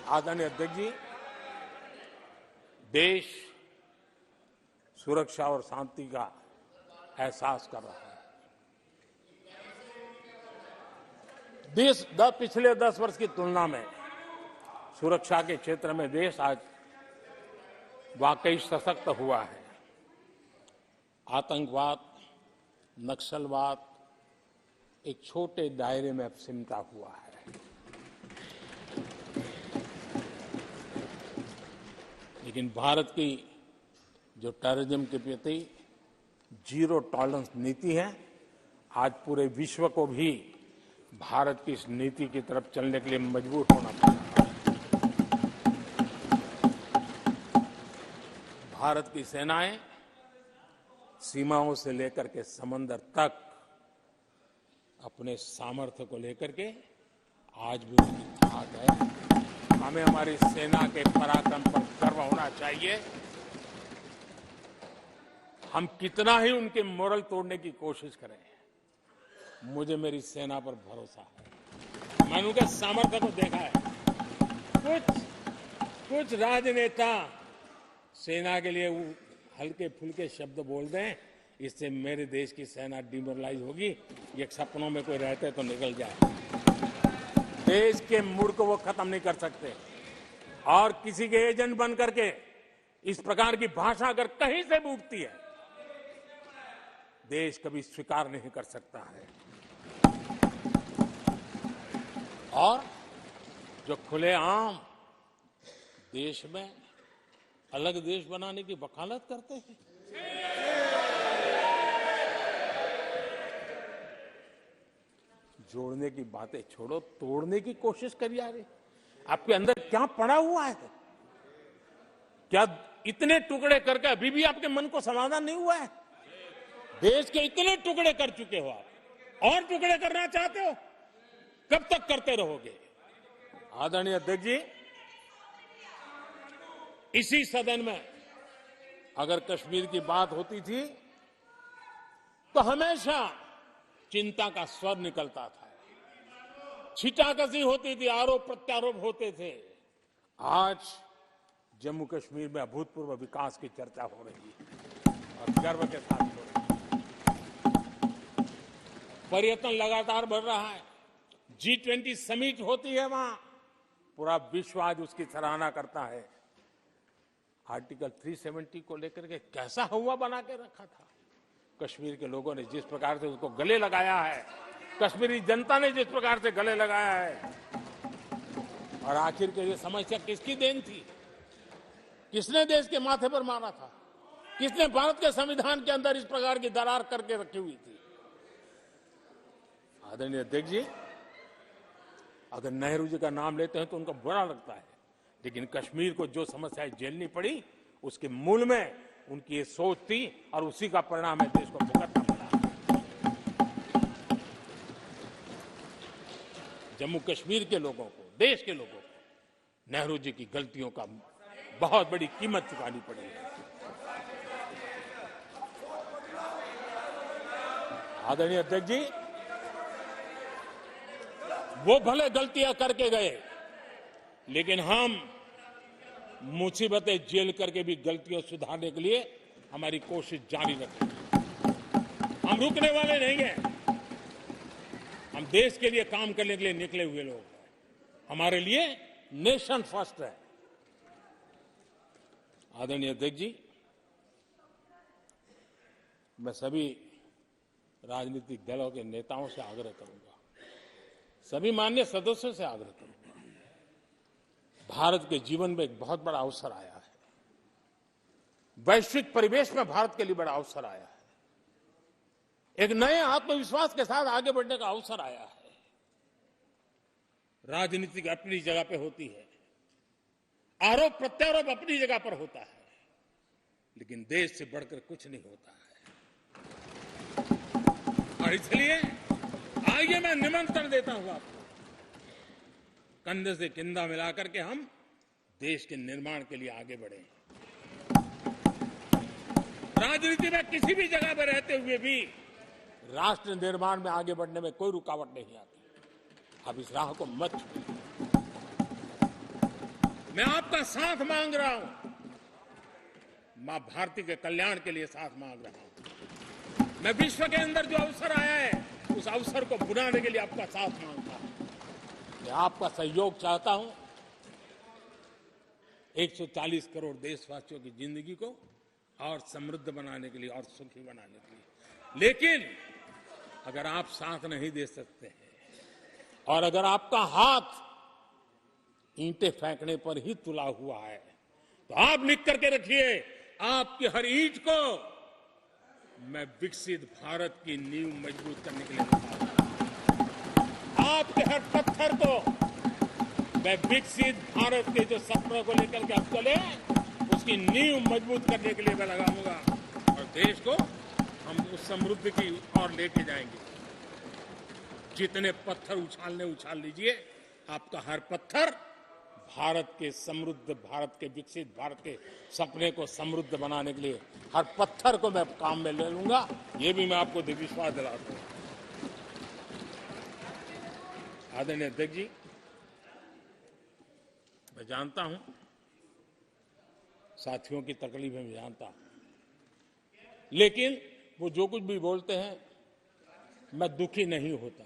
आदरणीय अध्यक्ष जी, देश सुरक्षा और शांति का एहसास कर रहा है। पिछले 10 वर्ष की तुलना में सुरक्षा के क्षेत्र में देश आज वाकई सशक्त हुआ है। आतंकवाद, नक्सलवाद एक छोटे दायरे में अब सिमटा हुआ है। लेकिन भारत की जो टेररिज्म के प्रति जीरो टॉलरेंस नीति है, आज पूरे विश्व को भी भारत की इस नीति की तरफ चलने के लिए मजबूर होना पड़ा। भारत की सेनाएं सीमाओं से लेकर के समंदर तक अपने सामर्थ्य को लेकर के आज भी उसकी धाक है। हमें हमारी सेना के पराक्रम पर गर्व होना चाहिए। हम कितना ही उनके मोरल तोड़ने की कोशिश करें, मुझे मेरी सेना पर भरोसा है। मैंने उनके सामर्थ्य को देखा है। कुछ राजनेता सेना के लिए हल्के फुल्के शब्द बोल दें, इससे मेरे देश की सेना डिमोरलाइज होगी। ये सपनों में कोई रहते तो निकल जाए। देश के मूड को वो खत्म नहीं कर सकते। और किसी के एजेंट बन करके इस प्रकार की भाषा अगर कहीं से भी उठती है, देश कभी स्वीकार नहीं कर सकता है। और जो खुलेआम देश में अलग देश बनाने की वकालत करते हैं, जोड़ने की बातें छोड़ो, तोड़ने की कोशिश करिए। यार, आपके अंदर क्या पड़ा हुआ है? क्या इतने टुकड़े करके अभी भी आपके मन को समाधान नहीं हुआ है? देश के इतने टुकड़े कर चुके हो आप, और टुकड़े करना चाहते हो? कब तक करते रहोगे? आदरणीय अध्यक्ष जी, इसी सदन में अगर कश्मीर की बात होती थी तो हमेशा चिंता का स्वर निकलता था, छिटाकशी होती थी, आरोप प्रत्यारोप होते थे। आज जम्मू कश्मीर में अभूतपूर्व विकास की चर्चा हो रही है और गर्व के साथ हो रही है। पर्यटन लगातार बढ़ रहा है। G20 समिट होती है वहां, पूरा विश्व आज उसकी सराहना करता है। आर्टिकल 370 को लेकर के कैसा हुआ बना के रखा था। कश्मीर के लोगों ने जिस प्रकार से उसको गले लगाया है, कश्मीरी जनता ने जिस प्रकार से गले लगाया है, और आखिर के ये समस्या किसकी देन थी? किसने देश के माथे पर मारा था? किसने भारत के संविधान के अंदर इस प्रकार की दरार करके रखी हुई थी? आदरणीय अध्यक्ष जी, अगर नेहरू जी का नाम लेते हैं तो उनको बुरा लगता है, लेकिन कश्मीर को जो समस्याएं झेलनी पड़ी, उसके मूल में उनकी ये सोच थी और उसी का परिणाम है देश को भुगतना पड़ा। जम्मू कश्मीर के लोगों को, देश के लोगों को नेहरू जी की गलतियों का बहुत बड़ी कीमत चुकानी पड़ी है। आदरणीय अध्यक्ष जी, वो भले गलतियां करके गए, लेकिन हम मुसीबतें झेल करके भी गलतियों सुधारने के लिए हमारी कोशिश जारी रखेंगे। हम रुकने वाले नहीं हैं। हम देश के लिए काम करने के लिए निकले हुए लोग हैं। हमारे लिए नेशन फर्स्ट है। आदरणीय अध्यक्ष जी, मैं सभी राजनीतिक दलों के नेताओं से आग्रह करूंगा, सभी माननीय सदस्यों से आग्रह करूंगा, भारत के जीवन में एक बहुत बड़ा अवसर आया है। वैश्विक परिवेश में भारत के लिए बड़ा अवसर आया है। एक नए आत्मविश्वास के साथ आगे बढ़ने का अवसर आया है। राजनीति अपनी जगह पे होती है, आरोप प्रत्यारोप अपनी जगह पर होता है, लेकिन देश से बढ़कर कुछ नहीं होता है। और इसलिए आइए मैं निमंत्रण देता हूं आपको, कंधे से कंधा मिलाकर के हम देश के निर्माण के लिए आगे बढ़े। राजनीति में किसी भी जगह पर रहते हुए भी राष्ट्र निर्माण में आगे बढ़ने में कोई रुकावट नहीं आती। अब इस राह को मत छोड़िए। मैं आपका साथ मांग रहा हूं, मां भारती के कल्याण के लिए साथ मांग रहा हूं। मैं विश्व के अंदर जो अवसर आया है उस अवसर को बुलाने के लिए आपका साथ मांगता हूं। मैं आपका सहयोग चाहता हूं 140 करोड़ देशवासियों की जिंदगी को और समृद्ध बनाने के लिए और सुखी बनाने के लिए। लेकिन अगर आप साथ नहीं दे सकते हैं और अगर आपका हाथ ईंटें फेंकने पर ही तुला हुआ है तो आप लिख करके रखिए, आपकी हर ईंट को मैं विकसित भारत की नींव मजबूत करने के लिए निकालूंगा। आपके हर पत्थर को मैं विकसित भारत के जो सपनों को लेकर के आप चले उसकी नींव मजबूत करने के लिए मैं लगाऊंगा और देश को हम उस समृद्धि की ओर लेके जाएंगे। जितने पत्थर उछालने उछाल लीजिए, आपका हर पत्थर भारत के समृद्ध, भारत के विकसित भारत के सपने को समृद्ध बनाने के लिए हर पत्थर को मैं काम में ले लूंगा। ये भी मैं आपको विश्वास दिलाता हूं। आदरणीय अध्यक्ष जी, मैं जानता हूं साथियों की तकलीफें मैं जानता हूं, लेकिन वो जो कुछ भी बोलते हैं मैं दुखी नहीं होता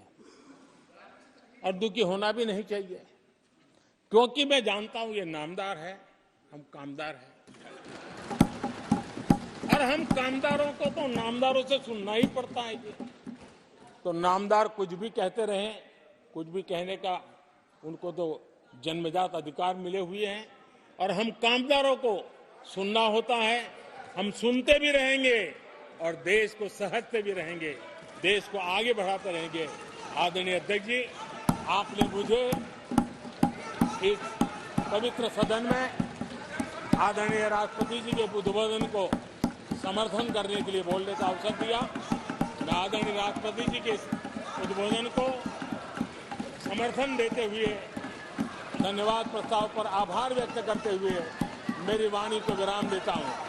और दुखी होना भी नहीं चाहिए, क्योंकि मैं जानता हूं ये नामदार है, हम कामदार हैं और हम कामदारों को तो नामदारों से सुनना ही पड़ता है। जी तो नामदार कुछ भी कहते रहें, कुछ भी कहने का उनको तो जन्मजात अधिकार मिले हुए हैं और हम कामदारों को सुनना होता है। हम सुनते भी रहेंगे और देश को सहजते भी रहेंगे, देश को आगे बढ़ाते रहेंगे। आदरणीय अध्यक्ष जी, आपने मुझे इस पवित्र सदन में आदरणीय राष्ट्रपति जी के उद्बोधन को समर्थन करने के लिए बोलने का अवसर दिया। मैं आदरणीय राष्ट्रपति जी के उद्बोधन को समर्थन देते हुए धन्यवाद प्रस्ताव पर आभार व्यक्त करते हुए मेरी वाणी को विराम देता हूं।